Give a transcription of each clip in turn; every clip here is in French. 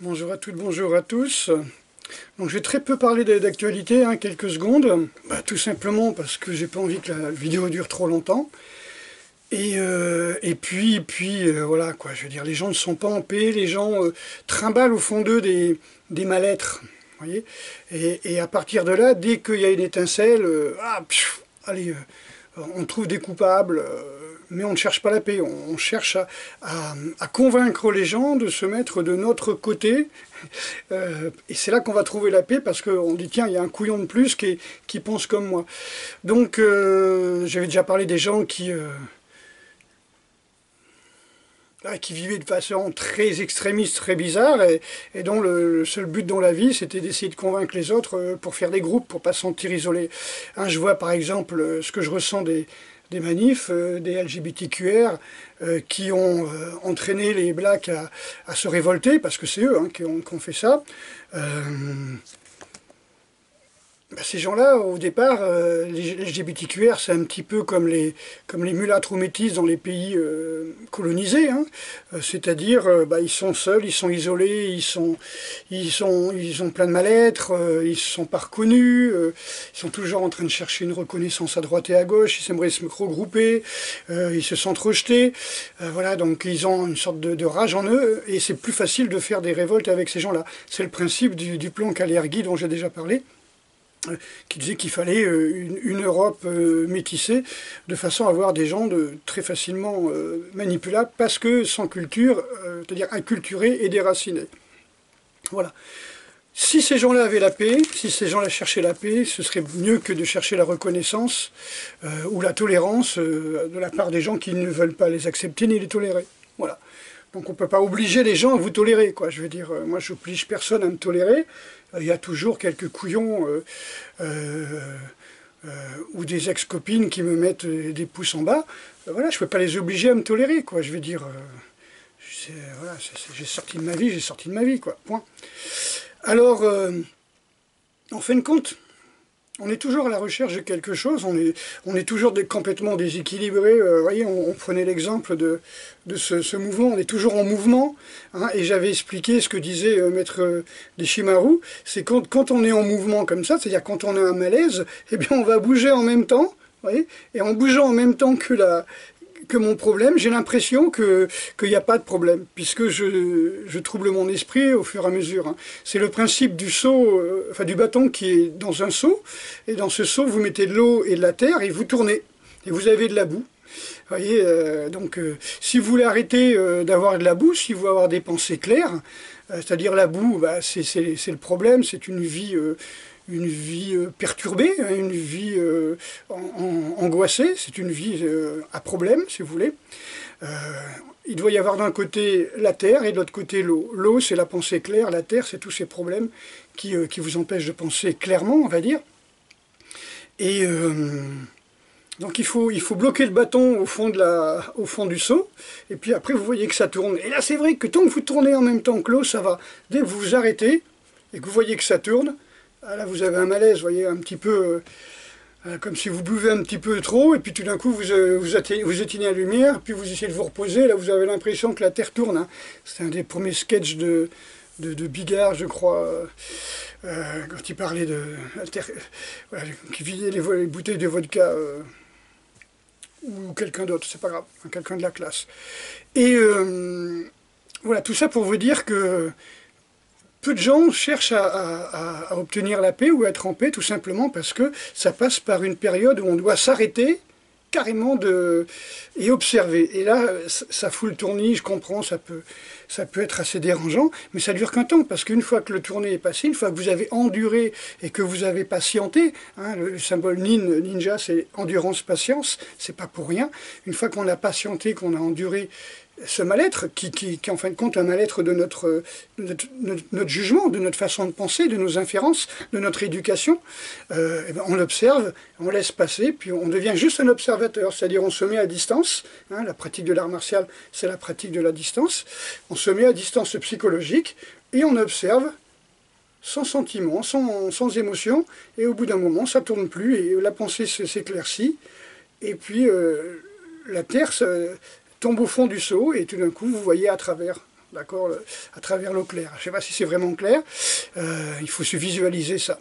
Bonjour à toutes, bonjour à tous. Donc je vais très peu parler d'actualité, quelques secondes. Tout simplement parce que j'ai pas envie que la vidéo dure trop longtemps. Et puis, voilà quoi, je veux dire, les gens ne sont pas en paix, les gens trimballent au fond d'eux des mal-être. Vous voyez, et à partir de là, dès qu'il y a une étincelle, allez, on trouve des coupables, mais on ne cherche pas la paix, on cherche à convaincre les gens de se mettre de notre côté, et c'est là qu'on va trouver la paix, parce qu'on dit tiens, il y a un couillon de plus qui pense comme moi. Donc j'avais déjà parlé des gens qui vivaient de façon très extrémiste, très bizarre, et dont le seul but dans la vie, c'était d'essayer de convaincre les autres pour faire des groupes, pour pas se sentir isolés. Je vois par exemple ce que je ressens des manifs, des LGBTQR, qui ont entraîné les blacks à se révolter, parce que c'est eux qui ont fait ça. Ces gens-là, au départ, les LGBTQR, c'est un petit peu comme les mulâtres ou métis dans les pays colonisés, c'est-à-dire, ils sont seuls, ils sont isolés, ils ont plein de mal-être, ils ne se sont pas reconnus, ils sont toujours en train de chercher une reconnaissance à droite et à gauche, ils aimeraient se regrouper, ils se sentent rejetés, voilà, donc ils ont une sorte de rage en eux, et c'est plus facile de faire des révoltes avec ces gens-là. C'est le principe du plan Kalergi dont j'ai déjà parlé, qui disait qu'il fallait une Europe métissée, de façon à avoir des gens très facilement manipulables, parce que sans culture, c'est-à-dire inculturés et déracinés. Voilà. Si ces gens-là avaient la paix, si ces gens-là cherchaient la paix, ce serait mieux que de chercher la reconnaissance ou la tolérance de la part des gens qui ne veulent pas les accepter ni les tolérer. Voilà. Donc on ne peut pas obliger les gens à vous tolérer, quoi. Je veux dire, moi je n'oblige personne à me tolérer. Il y a toujours quelques couillons ou des ex-copines qui me mettent des pouces en bas. Voilà, je ne peux pas les obliger à me tolérer, quoi. Je veux dire, voilà, j'ai sorti de ma vie, quoi. Point. Alors, en fin de compte, on est toujours à la recherche de quelque chose, on est toujours complètement déséquilibré. Vous voyez, on prenait l'exemple de ce mouvement, on est toujours en mouvement, et j'avais expliqué ce que disait Maître Deshimaru, c'est quand on est en mouvement comme ça, c'est-à-dire quand on a un malaise, eh bien on va bouger en même temps, vous voyez, et en bougeant en même temps que mon problème, j'ai l'impression qu'il n'y a pas de problème, puisque je trouble mon esprit au fur et à mesure. C'est le principe du seau, du bâton qui est dans un seau, et dans ce seau, vous mettez de l'eau et de la terre, et vous tournez, et vous avez de la boue. Vous voyez, si vous voulez arrêter d'avoir de la boue, si vous voulez avoir des pensées claires, c'est-à-dire la boue, c'est le problème, c'est une vie perturbée, une vie angoissée, c'est une vie à problème, si vous voulez. Il doit y avoir d'un côté la terre et de l'autre côté l'eau. L'eau, c'est la pensée claire, la terre, c'est tous ces problèmes qui vous empêchent de penser clairement, on va dire. Et donc il faut bloquer le bâton au fond du seau, et puis après vous voyez que ça tourne. Et là c'est vrai que tant que vous tournez en même temps que l'eau, ça va. Dès que vous vous arrêtez, et que vous voyez que ça tourne, là vous avez un malaise, vous voyez, un petit peu comme si vous buvez un petit peu trop, et puis tout d'un coup vous éteignez la lumière, puis vous essayez de vous reposer, là vous avez l'impression que la Terre tourne. C'est un des premiers sketchs de Bigard, je crois, quand il parlait de la Terre, voilà, qui vidait les bouteilles de vodka, ou quelqu'un d'autre, c'est pas grave, quelqu'un de la classe. Et voilà, tout ça pour vous dire que peu de gens cherchent à obtenir la paix ou à être en paix, tout simplement parce que ça passe par une période où on doit s'arrêter carrément et observer. Et là, ça fout le tournis, je comprends, ça peut être assez dérangeant, mais ça dure qu'un temps, parce qu'une fois que le tournis est passé, une fois que vous avez enduré et que vous avez patienté, le symbole ninja, c'est endurance, patience, c'est pas pour rien. Une fois qu'on a patienté, qu'on a enduré ce mal-être, qui est en fin de compte un mal-être de notre jugement, de notre façon de penser, de nos inférences, de notre éducation, on l'observe, on laisse passer, puis on devient juste un observateur, c'est-à-dire on se met à distance, la pratique de l'art martial, c'est la pratique de la distance, on se met à distance psychologique, et on observe sans sentiment, sans émotion, et au bout d'un moment, ça ne tourne plus, et la pensée s'éclaircit, et puis la terre tombe au fond du seau, et tout d'un coup, vous voyez à travers. d'accord, à travers l'eau claire. Je ne sais pas si c'est vraiment clair, il faut se visualiser ça.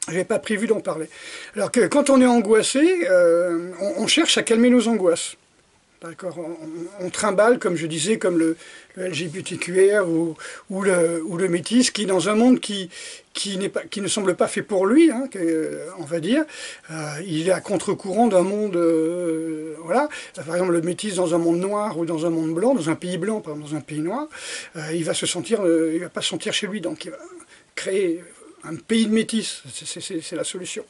Je n'avais pas prévu d'en parler. Alors que quand on est angoissé, on cherche à calmer nos angoisses. D'accord, on trimballe, comme je disais, comme le LGBTQR ou le métis, qui est dans un monde qui ne semble pas fait pour lui, hein, on va dire. Il est à contre-courant d'un monde, voilà. Par exemple, le métis dans un monde noir ou dans un monde blanc, dans un pays blanc, par exemple, dans un pays noir, il va pas se sentir chez lui, donc il va créer un pays de métis. C'est la solution.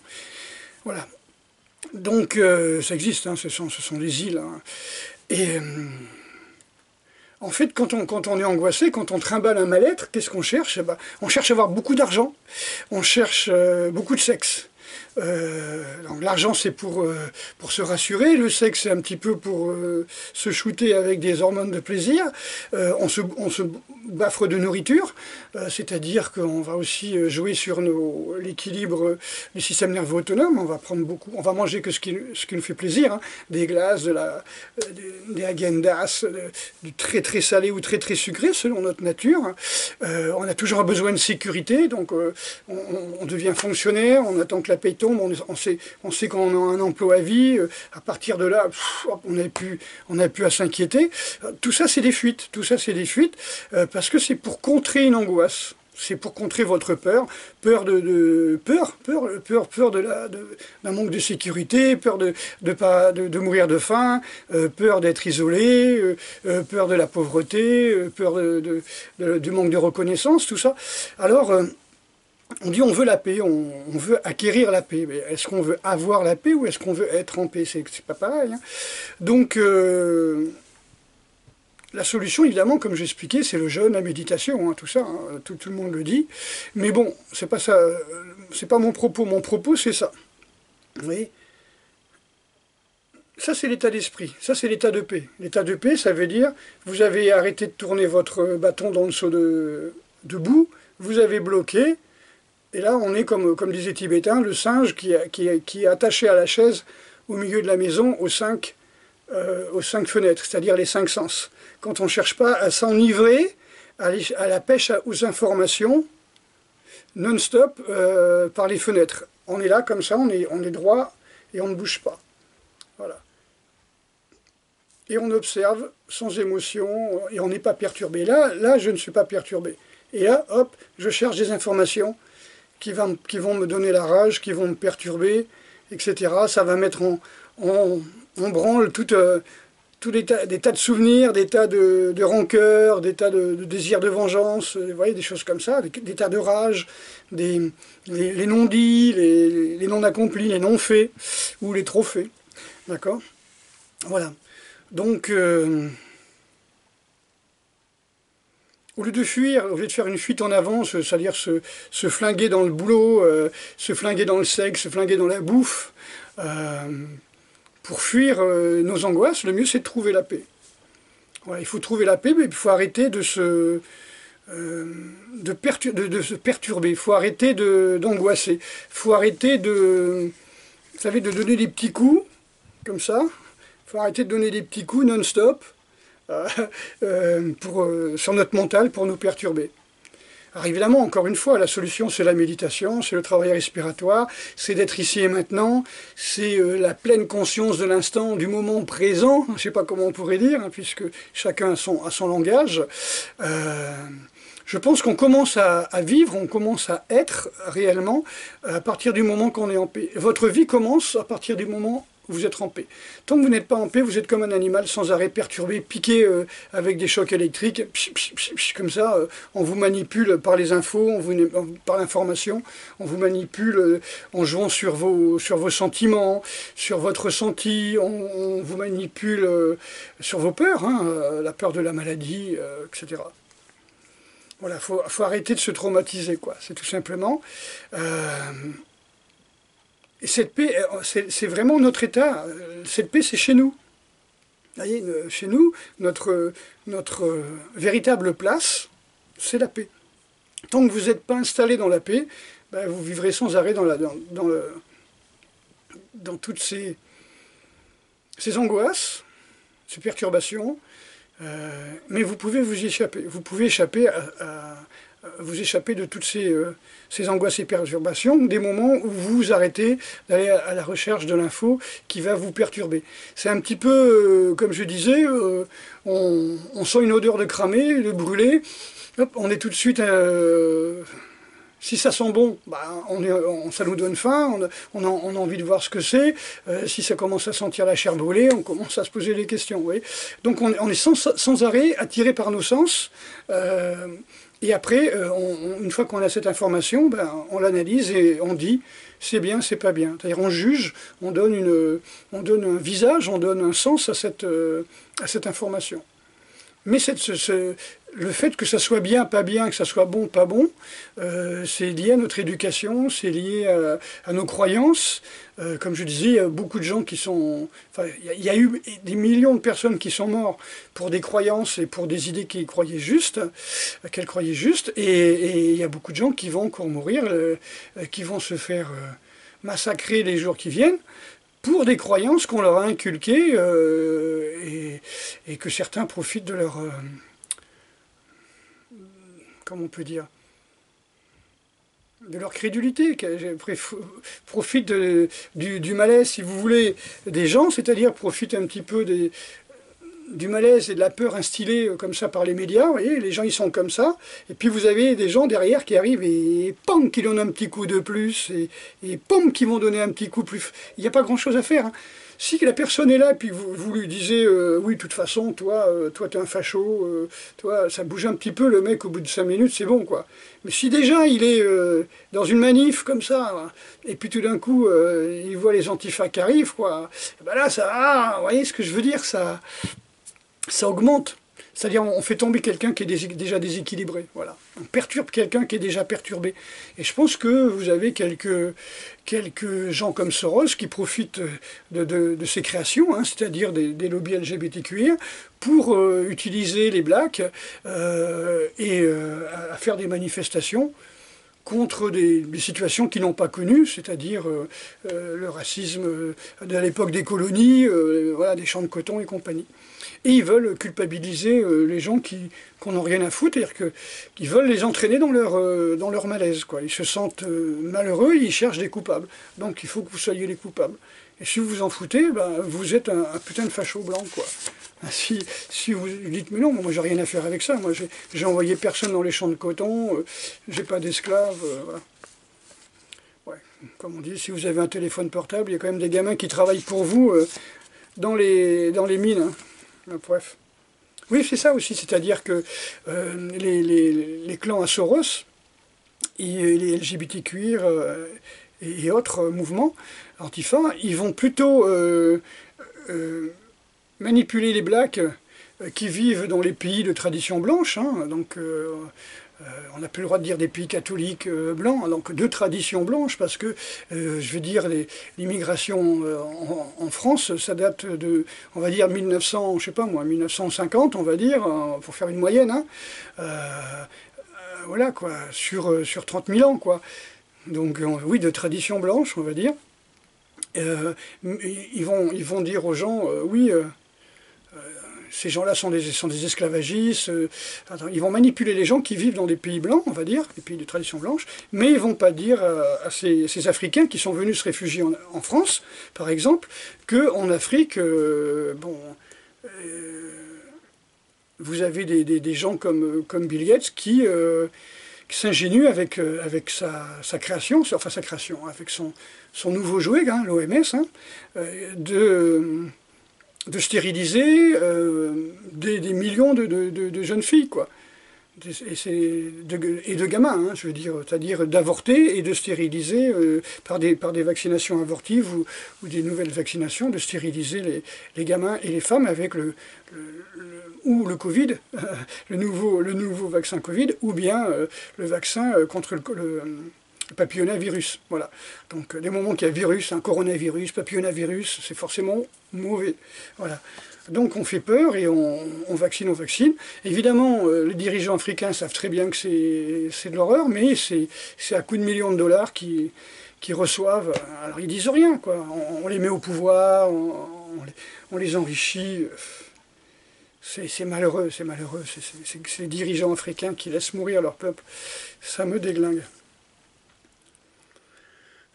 Voilà. Donc, ça existe, hein, ce sont des îles. Hein. Et en fait, quand on est angoissé, quand on trimballe un mal-être, qu'est-ce qu'on cherche? Ben, on cherche à avoir beaucoup d'argent, on cherche beaucoup de sexe. Donc l'argent c'est pour se rassurer, le sexe c'est un petit peu pour se shooter avec des hormones de plaisir, on se baffre de nourriture, c'est-à-dire qu'on va aussi jouer sur l'équilibre du système nerveux autonome, on va manger que ce qui nous fait plaisir, hein, des glaces, des Häagen-Dazs, du très très salé ou très très sucré selon notre nature. On a toujours un besoin de sécurité, donc on devient fonctionnaire, on attend que la paye tombe, on sait qu'on a un emploi à vie, à partir de là, on n'a plus à s'inquiéter. Tout ça c'est des fuites, parce que c'est pour contrer une angoisse. C'est pour contrer votre peur, peur d'un manque de sécurité, peur de mourir de faim, peur d'être isolé, peur de la pauvreté, peur du manque de reconnaissance, tout ça. Alors, on dit on veut la paix, on veut acquérir la paix. Mais est-ce qu'on veut avoir la paix ou est-ce qu'on veut être en paix? C'est pas pareil. Hein. Donc, la solution, évidemment, comme j'expliquais, c'est le jeûne, la méditation, hein, tout ça, hein, tout le monde le dit. Mais bon, c'est pas ça, c'est pas mon propos. Mon propos, c'est ça. Vous voyez? Ça, c'est l'état d'esprit. Ça, c'est l'état de paix. L'état de paix, ça veut dire, vous avez arrêté de tourner votre bâton dans le seau de boue, vous avez bloqué, et là, on est, comme disaient les Tibétains, le singe qui est attaché à la chaise au milieu de la maison aux cinq fenêtres, c'est-à-dire les 5 sens. Quand on ne cherche pas à s'enivrer à la pêche aux informations non-stop par les fenêtres. On est là comme ça, on est droit et on ne bouge pas. Voilà. Et on observe sans émotion et on n'est pas perturbé. Là, je ne suis pas perturbé. Et là, hop, je cherche des informations qui vont me donner la rage, qui vont me perturber, etc. Ça va mettre en branle des tas de souvenirs, des tas de rancœurs, des tas de désirs de vengeance, vous voyez, des choses comme ça, des tas de rage, les non-dits, les non-accomplis, les non-faits, ou les trop-faits. D'accord? Voilà. Donc, au lieu de fuir, au lieu de faire une fuite en avance, c'est-à-dire se flinguer dans le boulot, se flinguer dans le sexe, se flinguer dans la bouffe, pour fuir nos angoisses, le mieux c'est de trouver la paix. Voilà, il faut trouver la paix, mais il faut arrêter de se perturber, il faut arrêter d'angoisser, il faut arrêter vous savez, de donner des petits coups, comme ça, il faut arrêter de donner des petits coups non-stop, sur notre mental pour nous perturber. Alors évidemment, encore une fois, la solution c'est la méditation, c'est le travail respiratoire, c'est d'être ici et maintenant, c'est la pleine conscience de l'instant, du moment présent, je ne sais pas comment on pourrait dire, hein, puisque chacun a son langage. Je pense qu'on commence à vivre, on commence à être réellement à partir du moment qu'on est en paix. Votre vie commence à partir du moment où vous êtes en paix. Tant que vous n'êtes pas en paix, vous êtes comme un animal sans arrêt perturbé, piqué avec des chocs électriques, comme ça, on vous manipule par les infos, par l'information, on vous manipule en jouant sur vos sentiments, sur votre ressenti, on vous manipule sur vos peurs, hein, la peur de la maladie, etc. Voilà, faut arrêter de se traumatiser, quoi, c'est tout simplement. Et cette paix, c'est vraiment notre état. Cette paix, c'est chez nous. Vous voyez, chez nous, notre véritable place, c'est la paix. Tant que vous n'êtes pas installé dans la paix, ben, vous vivrez sans arrêt dans toutes ces angoisses, ces perturbations, Mais vous pouvez vous y échapper. Vous pouvez échapper vous échapper de toutes ces angoisses et perturbations, des moments où vous vous arrêtez d'aller à la recherche de l'info qui va vous perturber. C'est un petit peu, comme je disais, on sent une odeur de cramé, de brûlé, hop, on est tout de suite... si ça sent bon, bah, ça nous donne faim, on a envie de voir ce que c'est. Si ça commence à sentir la chair brûlée, on commence à se poser des questions. Vous voyez. Donc on est sans arrêt attiré par nos sens. Et après, une fois qu'on a cette information, ben, on l'analyse et on dit c'est bien, c'est pas bien. C'est-à-dire on juge, on donne un visage, on donne un sens à cette information. Mais le fait que ça soit bien, pas bien, que ça soit bon, pas bon, c'est lié à notre éducation, c'est lié à nos croyances. Comme je disais, il y a beaucoup de gens qui sont... Enfin, il y a eu des millions de personnes qui sont mortes pour des croyances et pour des idées qu'elles croyaient justes. Et il y a beaucoup de gens qui vont encore mourir, qui vont se faire massacrer les jours qui viennent, pour des croyances qu'on leur a inculquées et que certains profitent de leur... comment on peut dire, de leur crédulité, profitent du malaise, si vous voulez, des gens, c'est-à-dire profitent un petit peu du malaise et de la peur instillée comme ça par les médias. Vous voyez, les gens ils sont comme ça, et puis vous avez des gens derrière qui arrivent et pam, qui donnent un petit coup de plus, et pam, qui vont donner un petit coup plus. Il n'y a pas grand-chose à faire, hein. Si la personne est là, et puis vous lui disiez oui, de toute façon, toi t'es un facho, toi, ça bouge un petit peu, le mec, au bout de 5 minutes, c'est bon, quoi. Mais si déjà il est dans une manif comme ça, et puis tout d'un coup, il voit les antifas qui arrivent, quoi, ben là, vous voyez ce que je veux dire, ça augmente. C'est-à-dire on fait tomber quelqu'un qui est déjà déséquilibré. Voilà. On perturbe quelqu'un qui est déjà perturbé. Et je pense que vous avez quelques gens comme Soros qui profitent de ces créations, hein, c'est-à-dire des lobbies LGBTQI, pour utiliser les blacks et à faire des manifestations contre des situations qu'ils n'ont pas connues, c'est-à-dire le racisme de l'époque des colonies, voilà, des champs de coton et compagnie. Et ils veulent culpabiliser les gens qui n'ont rien à foutre, c'est-à-dire qu'ils veulent les entraîner dans leur malaise, quoi. Ils se sentent malheureux, ils cherchent des coupables. Donc il faut que vous soyez les coupables. Et si vous vous en foutez, ben, vous êtes un putain de facho blanc, quoi. Si vous dites, mais non, moi j'ai rien à faire avec ça, moi j'ai envoyé personne dans les champs de coton, j'ai pas d'esclaves, voilà. Ouais, comme on dit, si vous avez un téléphone portable, il y a quand même des gamins qui travaillent pour vous dans les mines, hein. Bref. Oui, c'est ça aussi, c'est-à-dire que les clans à Soros, et les LGBTQI et autres mouvements, Antifa, ils vont plutôt manipuler les blacks qui vivent dans les pays de tradition blanche, hein, donc on n'a plus le droit de dire des pays catholiques blancs, donc de tradition blanche, parce que, je veux dire, l'immigration en France, ça date de, on va dire, 1900, je sais pas moi, 1950, on va dire, pour faire une moyenne, hein, voilà, quoi, sur 30 000 ans, quoi. Donc, oui, de tradition blanche, on va dire. Ils vont dire aux gens, oui... ces gens-là sont des esclavagistes, ils vont manipuler les gens qui vivent dans des pays blancs, on va dire, des pays de tradition blanche, mais ils ne vont pas dire à ces Africains qui sont venus se réfugier en France, par exemple, qu'en Afrique, vous avez des gens comme Bill Gates qui s'ingénuent avec sa création, avec son nouveau jouet, hein, l'OMS, hein, de stériliser des millions de jeunes filles, quoi. Et de gamins, hein, je veux dire, c'est-à-dire d'avorter et de stériliser par des vaccinations abortives ou des nouvelles vaccinations, de stériliser les gamins et les femmes avec le Covid, le nouveau vaccin Covid, ou bien le vaccin contre le papillomavirus, voilà. Donc, des moments qu'il y a virus, un coronavirus, papillomavirus, c'est forcément mauvais, voilà. Donc, on fait peur et on vaccine. Évidemment, les dirigeants africains savent très bien que c'est de l'horreur, mais c'est à coups de millions de dollars qu'ils reçoivent. Alors, ils disent rien, quoi. On les met au pouvoir, on les enrichit. C'est malheureux, c'est malheureux. C'est les dirigeants africains qui laissent mourir leur peuple. Ça me déglingue.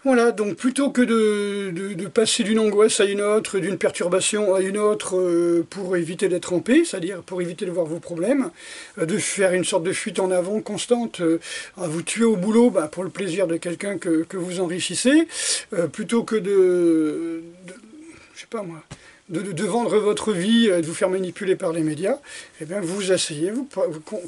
Voilà, donc plutôt que de passer d'une angoisse à une autre, d'une perturbation à une autre pour éviter d'être en paix, c'est-à-dire pour éviter de voir vos problèmes, de faire une sorte de fuite en avant constante, à vous tuer au boulot pour le plaisir de quelqu'un que vous enrichissez, plutôt que je sais pas moi, de vendre votre vie, de vous faire manipuler par les médias, eh bien vous asseyez, vous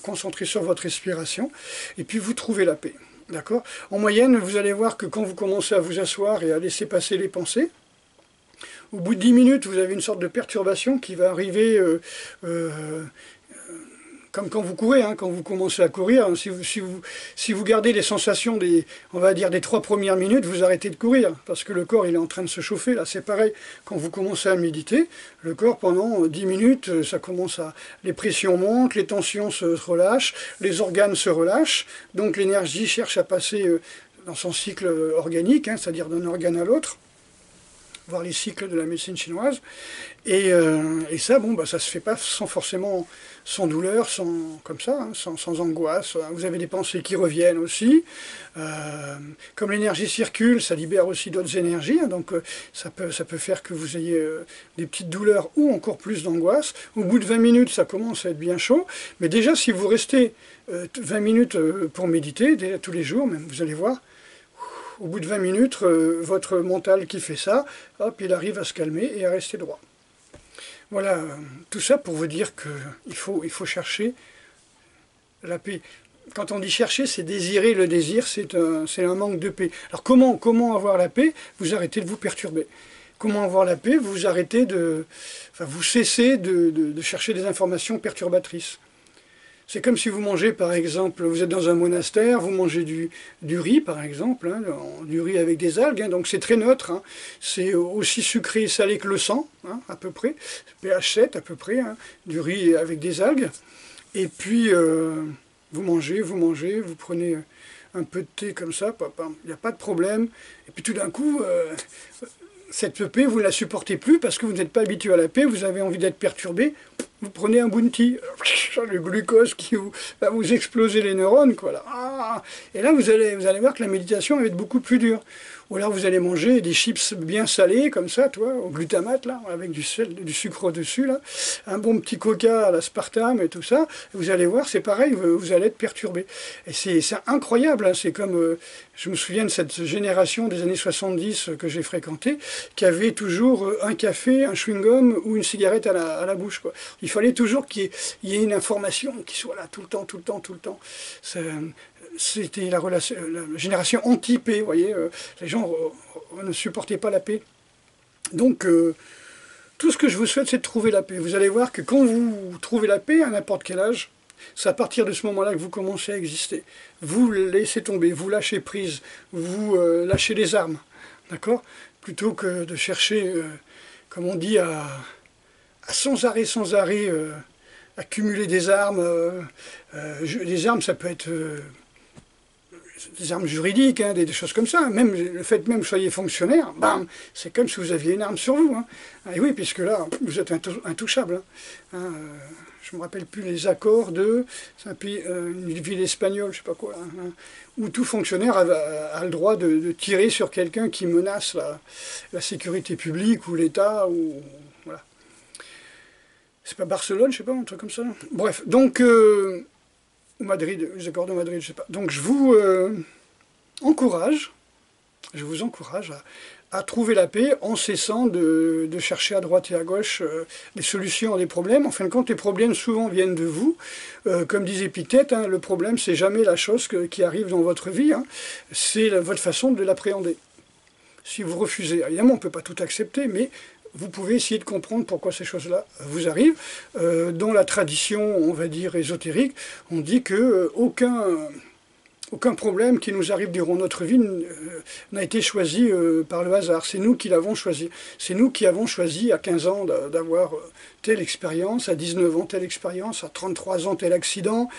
concentrez sur votre respiration, et puis vous trouvez la paix. D'accord? En moyenne, vous allez voir que quand vous commencez à vous asseoir et à laisser passer les pensées, au bout de 10 minutes, vous avez une sorte de perturbation qui va arriver comme quand vous courez, hein, quand vous commencez à courir. Hein, si vous gardez les sensations on va dire des 3 premières minutes, vous arrêtez de courir, parce que le corps il est en train de se chauffer. Là, c'est pareil, quand vous commencez à méditer, le corps pendant 10 minutes, ça commence les pressions montent, les tensions se relâchent, les organes se relâchent, donc l'énergie cherche à passer dans son cycle organique, hein, c'est-à-dire d'un organe à l'autre, voir les cycles de la médecine chinoise, et ça, ça se fait pas sans douleur, comme ça, hein, sans angoisse. Vous avez des pensées qui reviennent aussi. Comme l'énergie circule, ça libère aussi d'autres énergies, hein, donc ça peut faire que vous ayez des petites douleurs ou encore plus d'angoisse. Au bout de 20 minutes, ça commence à être bien chaud, mais déjà si vous restez 20 minutes pour méditer, déjà, tous les jours, même, vous allez voir, au bout de 20 minutes, votre mental qui fait ça, hop, il arrive à se calmer et à rester droit. Voilà, tout ça pour vous dire qu'il faut chercher la paix. Quand on dit chercher, c'est désirer. Le désir, c'est un manque de paix. Alors comment avoir la paix? Vous arrêtez de vous perturber. Comment avoir la paix? Vous arrêtez vous cessez de chercher des informations perturbatrices. C'est comme si vous mangez, par exemple, vous êtes dans un monastère, vous mangez du riz, par exemple, hein, du riz avec des algues, hein, donc c'est très neutre, hein, c'est aussi sucré et salé que le sang, hein, à peu près, pH 7 à peu près, hein, du riz avec des algues, et puis vous mangez, vous prenez un peu de thé comme ça, il n'y a pas de problème, et puis tout d'un coup, cette paix, vous ne la supportez plus parce que vous n'êtes pas habitué à la paix, vous avez envie d'être perturbé, vous prenez un bounty, le glucose qui va vous exploser les neurones, quoi, là. Et là, vous allez voir que la méditation va être beaucoup plus dure. Ou alors vous allez manger des chips bien salés, comme ça, au glutamate, là, avec du sel, du sucre au-dessus, là, un bon petit coca à l'aspartame et tout ça, vous allez voir, c'est pareil, vous allez être perturbé. Et c'est incroyable, hein, c'est comme, je me souviens de cette génération des années 70 que j'ai fréquentée, qui avait toujours un café, un chewing-gum ou une cigarette à la bouche, quoi. Il fallait toujours qu'il y ait une information qui soit là tout le temps. C'était la génération anti-paix, vous voyez, les gens ne supportaient pas la paix. Donc, tout ce que je vous souhaite, c'est de trouver la paix. Vous allez voir que quand vous trouvez la paix, à n'importe quel âge, c'est à partir de ce moment-là que vous commencez à exister. Vous laissez tomber, vous lâchez prise, vous lâchez les armes, d'accord? Plutôt que de chercher, comme on dit, à sans arrêt, accumuler des armes. Les armes, ça peut être des armes juridiques, hein, des choses comme ça. Même le fait même que vous soyez fonctionnaire, bam, c'est comme si vous aviez une arme sur vous. Hein. Et oui, puisque là, vous êtes intouchable. Hein. Je ne me rappelle plus les accords c'est un pays, une ville espagnole, je ne sais pas quoi, hein, où tout fonctionnaire a le droit de tirer sur quelqu'un qui menace la sécurité publique ou l'État, ou voilà. C'est pas Barcelone, je sais pas, un truc comme ça. Bref, donc, Madrid, les accords de Madrid, je sais pas. Donc je vous encourage à trouver la paix en cessant de chercher à droite et à gauche des solutions à des problèmes. En fin de compte, les problèmes souvent viennent de vous. Comme disait Épictète, hein, le problème, c'est jamais la chose qui arrive dans votre vie, hein, c'est votre façon de l'appréhender. Si vous refusez, évidemment, on ne peut pas tout accepter, mais vous pouvez essayer de comprendre pourquoi ces choses-là vous arrivent. Dans la tradition, on va dire, ésotérique, on dit que aucun problème qui nous arrive durant notre vie n'a été choisi par le hasard. C'est nous qui l'avons choisi. C'est nous qui avons choisi à 15 ans d'avoir telle expérience, à 19 ans telle expérience, à 33 ans tel accident,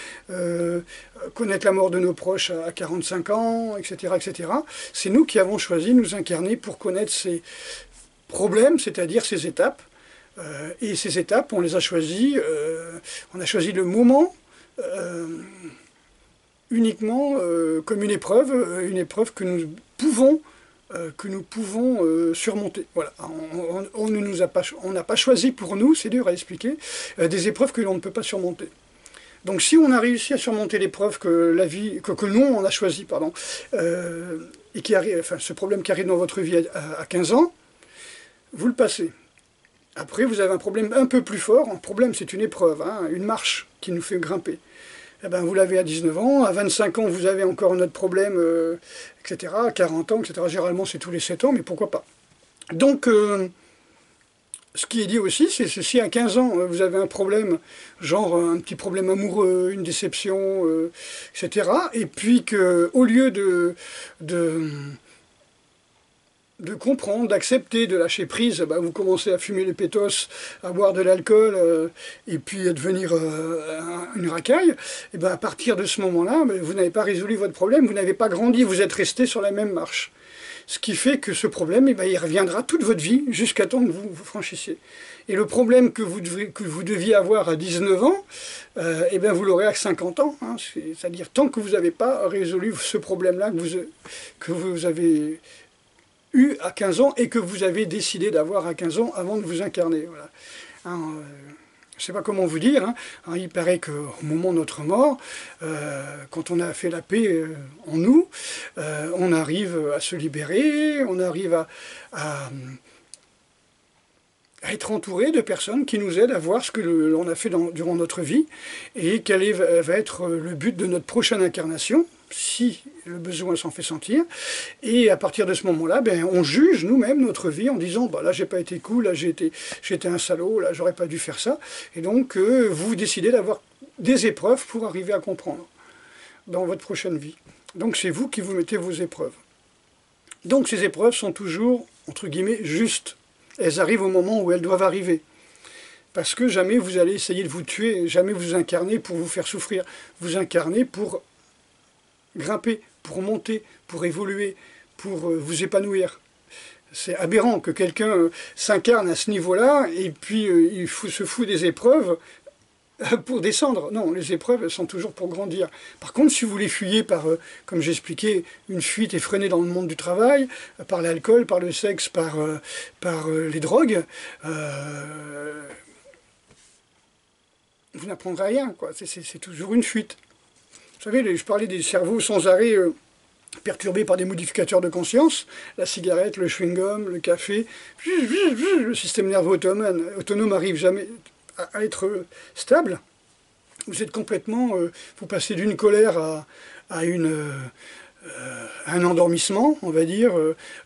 connaître la mort de nos proches à 45 ans, etc. etc. C'est nous qui avons choisi de nous incarner pour connaître ces problèmes, c'est-à-dire ces étapes, Et ces étapes, on les a choisies, on a choisi le moment uniquement comme une épreuve que nous pouvons surmonter. Voilà. On n'a pas choisi pour nous, c'est dur à expliquer, des épreuves que l'on ne peut pas surmonter. Donc si on a réussi à surmonter l'épreuve que nous on a choisi, pardon, et qui arrive, enfin ce problème qui arrive dans votre vie à 15 ans, vous le passez. Après vous avez un problème un peu plus fort, un problème c'est une épreuve, hein, une marche qui nous fait grimper. Eh ben, vous l'avez à 19 ans, à 25 ans vous avez encore un autre problème, etc., à 40 ans, etc. Généralement c'est tous les 7 ans, mais pourquoi pas. Donc ce qui est dit aussi, c'est que si à 15 ans, vous avez un problème, genre un petit problème amoureux, une déception, etc., et puis qu'au lieu de comprendre, d'accepter, de lâcher prise, bah, vous commencez à fumer les pétos, à boire de l'alcool, et puis à devenir une racaille, et ben à partir de ce moment-là, vous n'avez pas résolu votre problème, vous n'avez pas grandi, vous êtes resté sur la même marche. Ce qui fait que ce problème, eh ben, il reviendra toute votre vie, jusqu'à temps que vous franchissiez. Et le problème que vous deviez avoir à 19 ans, eh ben, vous l'aurez à 50 ans. Hein, c'est-à-dire tant que vous n'avez pas résolu ce problème-là que vous avez eu à 15 ans et que vous avez décidé d'avoir à 15 ans avant de vous incarner. Voilà. Hein, je ne sais pas comment vous dire, hein. Il paraît qu'au moment de notre mort, quand on a fait la paix en nous, on arrive à se libérer, on arrive à être entouré de personnes qui nous aident à voir ce que l'on a fait durant notre vie et quel va être le but de notre prochaine incarnation, si le besoin s'en fait sentir. Et à partir de ce moment-là, ben, on juge nous-mêmes notre vie en disant bah, « là j'ai pas été cool, là j'ai été un salaud, là j'aurais pas dû faire ça ». Et donc vous décidez d'avoir des épreuves pour arriver à comprendre dans votre prochaine vie. Donc c'est vous qui vous mettez vos épreuves. Donc ces épreuves sont toujours, entre guillemets, justes. Elles arrivent au moment où elles doivent arriver. Parce que jamais vous allez essayer de vous tuer, jamais vous incarnez pour vous faire souffrir. Vous incarnez pour grimper, pour monter, pour évoluer, pour vous épanouir. C'est aberrant que quelqu'un s'incarne à ce niveau-là et puis il se fout des épreuves pour descendre. Non, les épreuves elles sont toujours pour grandir. Par contre, si vous les fuyez par, comme j'expliquais, une fuite effrénée dans le monde du travail, par l'alcool, par le sexe, par les drogues, vous n'apprendrez rien, quoi. C'est toujours une fuite. Vous savez, je parlais des cerveaux sans arrêt perturbés par des modificateurs de conscience, la cigarette, le chewing-gum, le café, le système nerveux autonome n'arrive jamais à être stable. Vous êtes complètement, vous passez d'une colère à un endormissement, on va dire,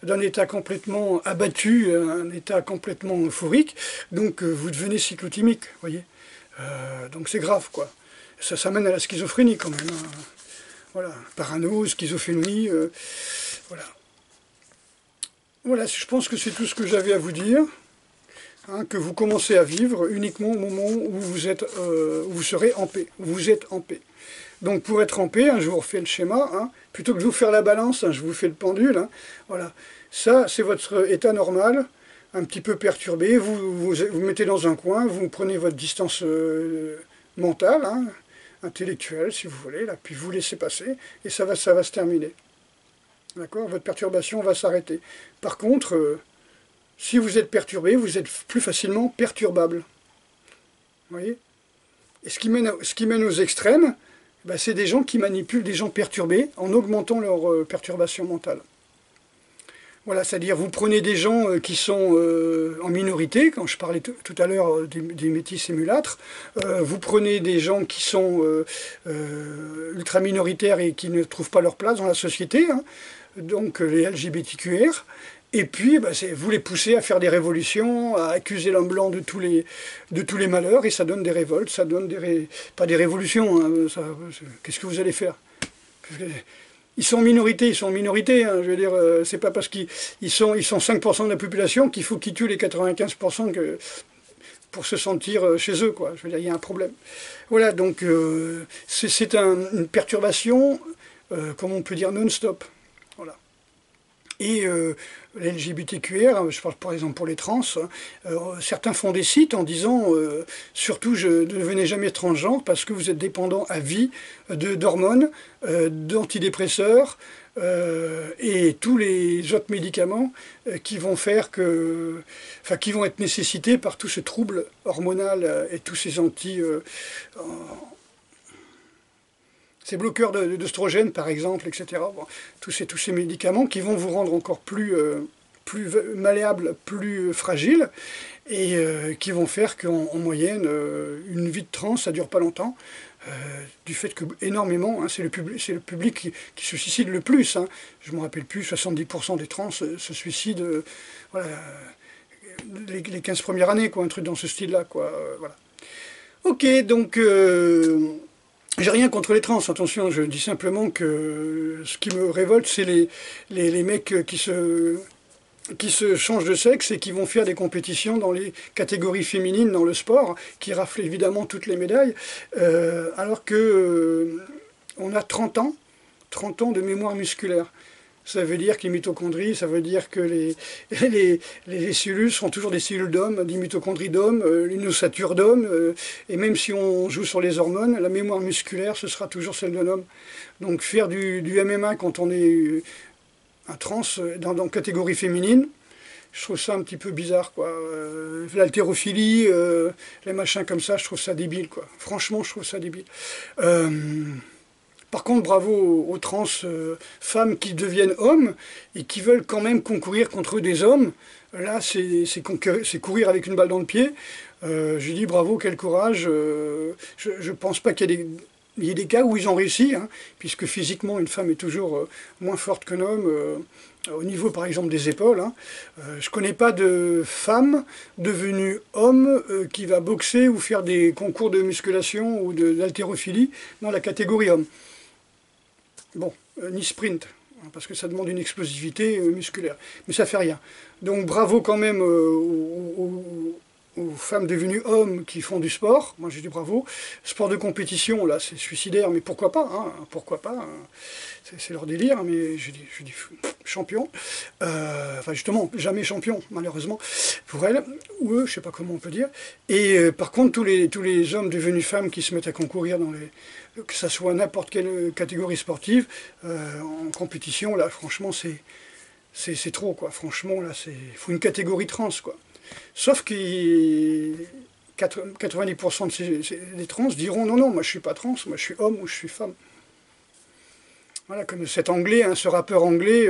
d'un état complètement abattu à un état complètement euphorique, donc vous devenez cyclotimique, vous voyez. Donc c'est grave, quoi. Ça mène à la schizophrénie quand même. Hein. Voilà, parano, schizophrénie, voilà. Voilà, je pense que c'est tout ce que j'avais à vous dire. Hein, que vous commencez à vivre uniquement au moment où vous serez en paix, où vous êtes en paix. Donc pour être en paix, hein, je vous refais le schéma, hein, plutôt que de vous faire la balance, hein, je vous fais le pendule, hein, voilà. Ça, c'est votre état normal, un petit peu perturbé, vous mettez dans un coin, vous prenez votre distance mentale, hein, intellectuelle si vous voulez, là, puis vous laissez passer, et ça va se terminer. D'accord? Votre perturbation va s'arrêter. Par contre, si vous êtes perturbé, vous êtes plus facilement perturbable. Vous voyez? Et ce qui mène aux extrêmes, ben, c'est des gens qui manipulent des gens perturbés en augmentant leur perturbation mentale. Voilà, c'est-à-dire vous prenez des gens qui sont en minorité, quand je parlais tout à l'heure des métis et mulâtres, vous prenez des gens qui sont ultra minoritaires et qui ne trouvent pas leur place dans la société, hein, donc les LGBTQR, et puis bah, vous les poussez à faire des révolutions, à accuser l'homme blanc de tous les malheurs, et ça donne des révoltes, ça donne pas des révolutions, hein, qu'est-ce que vous allez faire? Ils sont en minorité, hein, je veux dire, c'est pas parce qu'ils sont 5% de la population qu'il faut qu'ils tuent les 95% pour se sentir chez eux, quoi. Je veux dire, il y a un problème. Voilà, donc c'est une perturbation, comme on peut dire, non-stop. Voilà. Et les LGBTQR, je parle par exemple pour les trans, certains font des sites en disant surtout ne devenez jamais transgenre parce que vous êtes dépendant à vie d'hormones, d'antidépresseurs et tous les autres médicaments qui vont faire que, enfin, qui vont être nécessités par tout ce trouble hormonal et tous ces ces bloqueurs d'œstrogènes, par exemple, etc. Bon, tous ces médicaments qui vont vous rendre encore plus malléable, plus fragile, et qui vont faire qu'en moyenne, une vie de trans, ça dure pas longtemps, du fait que énormément, hein, c'est le public qui se suicide le plus. Hein. Je ne me rappelle plus, 70% des trans se suicident voilà, les 15 premières années, quoi, un truc dans ce style-là. Voilà. Ok, donc... j'ai rien contre les trans, attention, je dis simplement que ce qui me révolte, c'est les mecs qui se changent de sexe et qui vont faire des compétitions dans les catégories féminines dans le sport, qui raflent évidemment toutes les médailles, alors que on a 30 ans de mémoire musculaire. Ça veut dire que les mitochondries, ça veut dire que les cellules sont toujours des cellules d'hommes, des mitochondries d'hommes, une ossature d'homme, et même si on joue sur les hormones, la mémoire musculaire, ce sera toujours celle d'un homme. Donc faire du MMA quand on est un trans dans catégorie féminine, je trouve ça un petit peu bizarre, quoi. L'haltérophilie, les machins comme ça, je trouve ça débile, quoi. Franchement, je trouve ça débile. Par contre, bravo aux trans femmes qui deviennent hommes et qui veulent quand même concourir contre des hommes. Là, c'est courir avec une balle dans le pied. Je dis bravo, quel courage. Je ne pense pas qu'il y ait des cas où ils ont réussi, hein, puisque physiquement, une femme est toujours moins forte qu'un homme, au niveau par exemple des épaules. Hein. Je ne connais pas de femme devenue homme qui va boxer ou faire des concours de musculation ou d'haltérophilie dans la catégorie homme. Bon, ni sprint, parce que ça demande une explosivité musculaire. Mais ça fait rien. Donc bravo quand même aux femmes devenues hommes qui font du sport. Moi j'ai dit bravo. Sport de compétition, là c'est suicidaire, mais pourquoi pas, hein, pourquoi pas, hein. C'est leur délire, mais je dis champion. Enfin justement, jamais champion, malheureusement, pour elles, ou eux, je sais pas comment on peut dire. Et par contre, tous les hommes devenus femmes qui se mettent à concourir dans que ça soit n'importe quelle catégorie sportive, en compétition, là franchement c'est trop, quoi. Franchement, là il faut une catégorie trans, quoi. Sauf que 90% des trans diront non, moi je suis pas trans, moi je suis homme ou je suis femme. Voilà, comme cet anglais, hein, ce rappeur anglais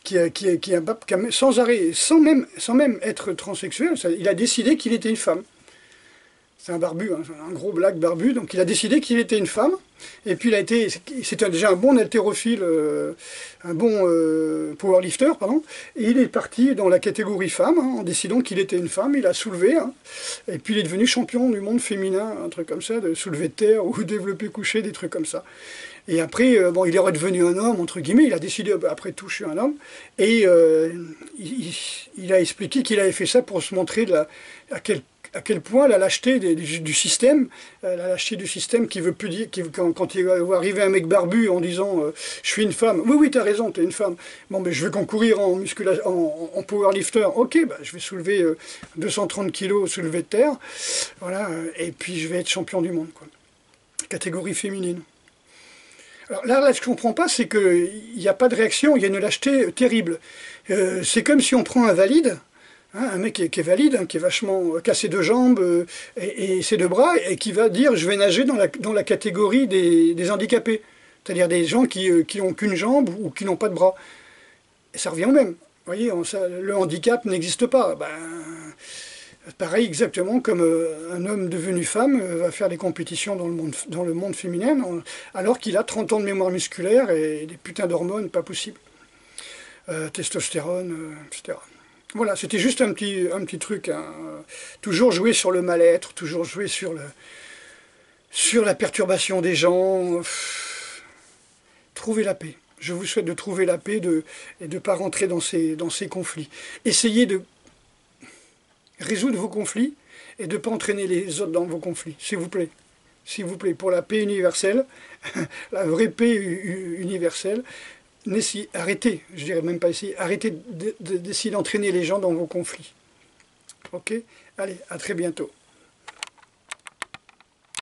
qui a sans arrêt, sans même être transsexuel, il a décidé qu'il était une femme. C'est un barbu, hein, un gros black barbu, donc il a décidé qu'il était une femme, et puis c'était déjà un bon haltérophile, un bon powerlifter, pardon, et il est parti dans la catégorie femme, hein, en décidant qu'il était une femme, il a soulevé, hein, et puis il est devenu champion du monde féminin, un truc comme ça, de soulevé de terre, ou développé couché, des trucs comme ça. Et après, bon, il est redevenu un homme, entre guillemets, il a décidé, après tout, je suis un homme, et il a expliqué qu'il avait fait ça pour se montrer à quel point la lâcheté du système, la lâcheté du système qui veut plus dire, quand il va arriver un mec barbu en disant je suis une femme, oui t'as raison, t'es une femme, bon mais je vais concourir en en powerlifter, ok, bah, je vais soulever 230 kilos soulevé de terre, voilà, et puis je vais être champion du monde, quoi. Catégorie féminine. Alors là, ce que je ne comprends pas, c'est qu'il n'y a pas de réaction, il y a une lâcheté terrible. C'est comme si on prend un valide, hein, un mec qui est valide, hein, qui est vachement cassé de jambes et ses deux bras, et qui va dire je vais nager dans la catégorie des handicapés. C'est-à-dire des gens qui n'ont qu'une jambe ou qui n'ont pas de bras. Et ça revient au même. Vous voyez, le handicap n'existe pas. Ben, pareil exactement comme un homme devenu femme va faire des compétitions dans le monde féminin, alors qu'il a 30 ans de mémoire musculaire et des putains d'hormones pas possibles. Testostérone, etc. Voilà, c'était juste un petit truc. Hein. Toujours jouer sur le mal-être, toujours jouer sur la perturbation des gens. Trouver la paix. Je vous souhaite de trouver la paix et de ne pas rentrer dans ces conflits. Essayez de résoudre vos conflits et de ne pas entraîner les autres dans vos conflits, s'il vous plaît. S'il vous plaît, pour la paix universelle, la vraie paix universelle, arrêtez, je dirais même pas essayer, arrêtez d'essayer d'entraîner les gens dans vos conflits. Ok? Allez, à très bientôt.